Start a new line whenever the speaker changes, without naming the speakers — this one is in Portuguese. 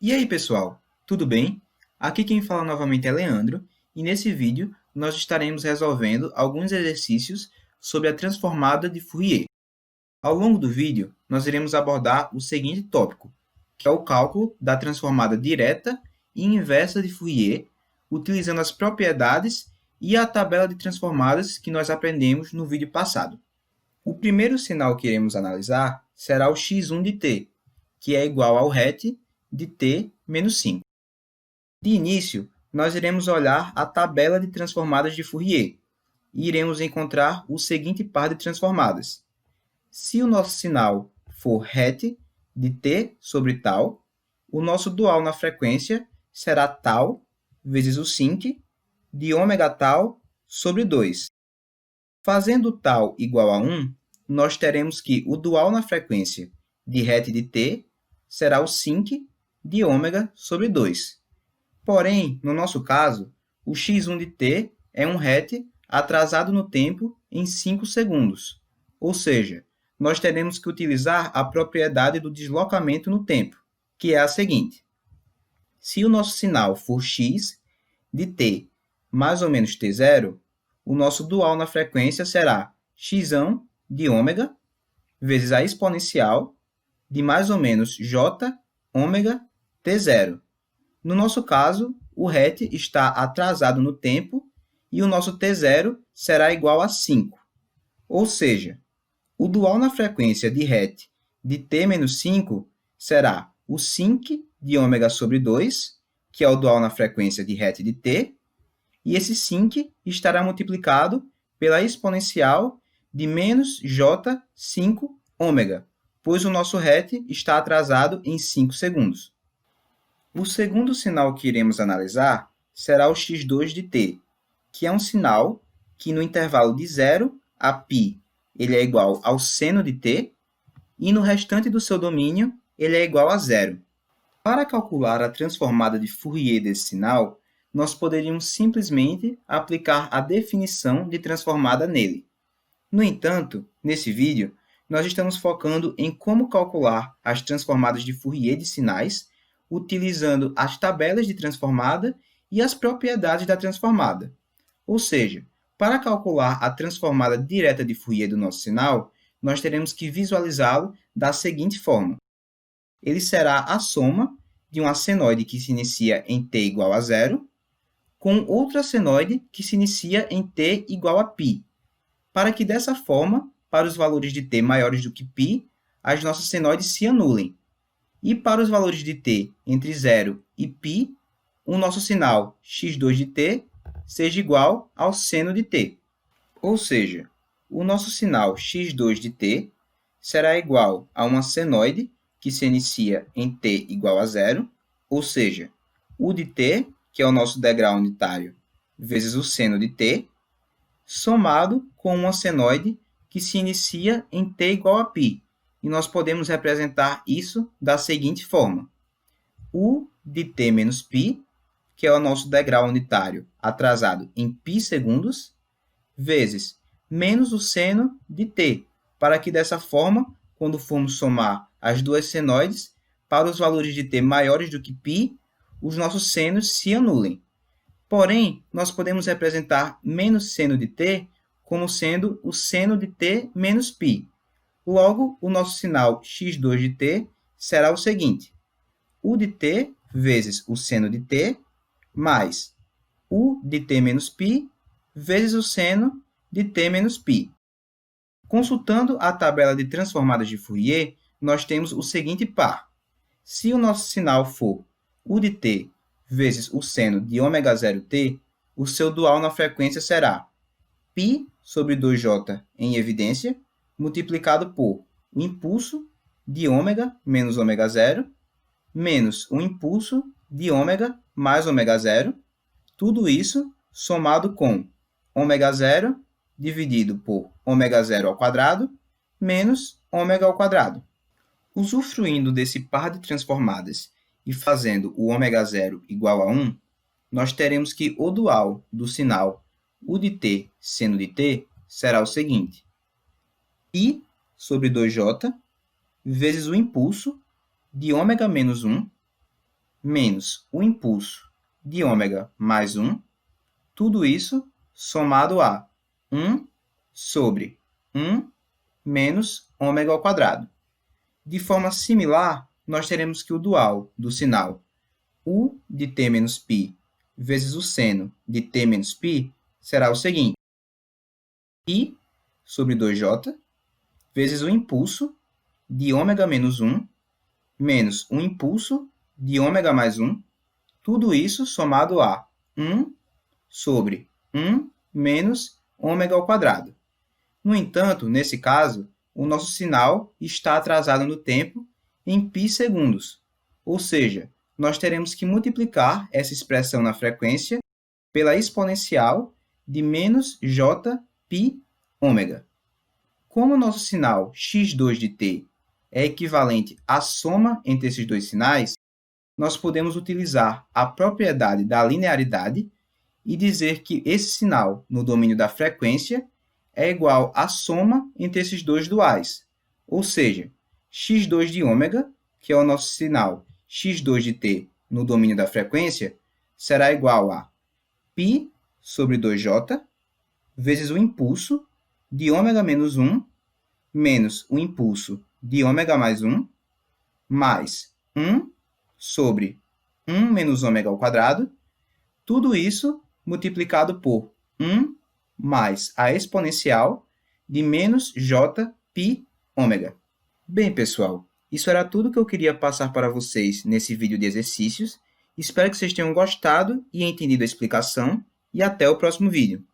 E aí, pessoal, tudo bem? Aqui quem fala novamente é Leandro, e nesse vídeo nós estaremos resolvendo alguns exercícios sobre a transformada de Fourier. Ao longo do vídeo, nós iremos abordar o seguinte tópico, que é o cálculo da transformada direta e inversa de Fourier, utilizando as propriedades e a tabela de transformadas que nós aprendemos no vídeo passado. O primeiro sinal que iremos analisar será o x1 de t, que é igual ao het de t menos 5. De início, nós iremos olhar a tabela de transformadas de Fourier e iremos encontrar o seguinte par de transformadas. Se o nosso sinal for het de t sobre tal, o nosso dual na frequência será tal vezes o sinc de ômega tal sobre 2. Fazendo tal igual a 1, nós teremos que o dual na frequência de het de t será o sinc de ômega sobre 2. Porém, no nosso caso, o x1 de t é um het atrasado no tempo em 5 segundos. Ou seja, nós teremos que utilizar a propriedade do deslocamento no tempo, que é a seguinte. Se o nosso sinal for x de t mais ou menos t0, o nosso dual na frequência será x1 de ômega vezes a exponencial de mais ou menos j ômega t0. No nosso caso, o het está atrasado no tempo e o nosso t0 será igual a 5. Ou seja, o dual na frequência de het de t menos 5 será o sinc de ômega sobre 2, que é o dual na frequência de het de t, e esse sinc estará multiplicado pela exponencial de menos j5 ômega, pois o nosso het está atrasado em 5 segundos. O segundo sinal que iremos analisar será o x2 de t, que é um sinal que no intervalo de 0 a π ele é igual ao seno de t, e no restante do seu domínio ele é igual a 0. Para calcular a transformada de Fourier desse sinal, nós poderíamos simplesmente aplicar a definição de transformada nele. No entanto, nesse vídeo, nós estamos focando em como calcular as transformadas de Fourier de sinais, utilizando as tabelas de transformada e as propriedades da transformada. Ou seja, para calcular a transformada direta de Fourier do nosso sinal, nós teremos que visualizá-lo da seguinte forma. Ele será a soma de uma senoide que se inicia em t igual a 0, com outra senoide que se inicia em t igual a π, para que dessa forma, para os valores de t maiores do que π, as nossas senoides se anulem. E para os valores de t entre 0 e π, o nosso sinal x2 de t seja igual ao seno de t. Ou seja, o nosso sinal x2 de t será igual a uma senoide que se inicia em t igual a 0, ou seja, u de t, que é o nosso degrau unitário, vezes o seno de t, somado com uma senoide que se inicia em t igual a π. E nós podemos representar isso da seguinte forma. U de t menos π, que é o nosso degrau unitário atrasado em π segundos, vezes menos o seno de t, para que dessa forma, quando formos somar as duas senoides, para os valores de t maiores do que π, os nossos senos se anulem. Porém, nós podemos representar menos seno de t como sendo o seno de t menos π. Logo, o nosso sinal x2 de t será o seguinte. U de t vezes o seno de t, mais u de t menos π vezes o seno de t menos π. Consultando a tabela de transformadas de Fourier, nós temos o seguinte par. Se o nosso sinal for u de t vezes o seno de ômega 0t, o seu dual na frequência será π sobre 2j em evidência, multiplicado por o impulso de ômega menos ômega 0, menos o impulso de ômega mais ômega 0, tudo isso somado com ômega 0 dividido por ômega 0 ao quadrado, menos ômega ao quadrado. Usufruindo desse par de transformadas e fazendo o ômega 0 igual a 1, nós teremos que o dual do sinal u de t seno de t será o seguinte. π sobre 2j vezes o impulso de ômega menos 1, menos o impulso de ômega mais 1, tudo isso somado a 1 sobre 1 menos ômega ao quadrado. De forma similar, nós teremos que o dual do sinal U de t menos π vezes o seno de t menos π será o seguinte: I sobre 2j vezes o impulso de ômega menos 1 menos o impulso de ômega mais 1, tudo isso somado a 1 sobre 1 menos ômega ao quadrado. No entanto, nesse caso, o nosso sinal está atrasado no tempo em π segundos, ou seja, nós teremos que multiplicar essa expressão na frequência pela exponencial de menos jπ ômega. Como o nosso sinal x2 de t é equivalente à soma entre esses dois sinais, nós podemos utilizar a propriedade da linearidade e dizer que esse sinal no domínio da frequência é igual à soma entre esses dois duais, ou seja, x2 de ômega, que é o nosso sinal x2 de t no domínio da frequência, será igual a π sobre 2j vezes o impulso de ômega menos 1 menos o impulso de ômega mais 1 mais 1 sobre 1 menos ômega ao quadrado, tudo isso multiplicado por 1 mais a exponencial de menos jπ ômega. Bem, pessoal, isso era tudo que eu queria passar para vocês nesse vídeo de exercícios. Espero que vocês tenham gostado e entendido a explicação, e até o próximo vídeo.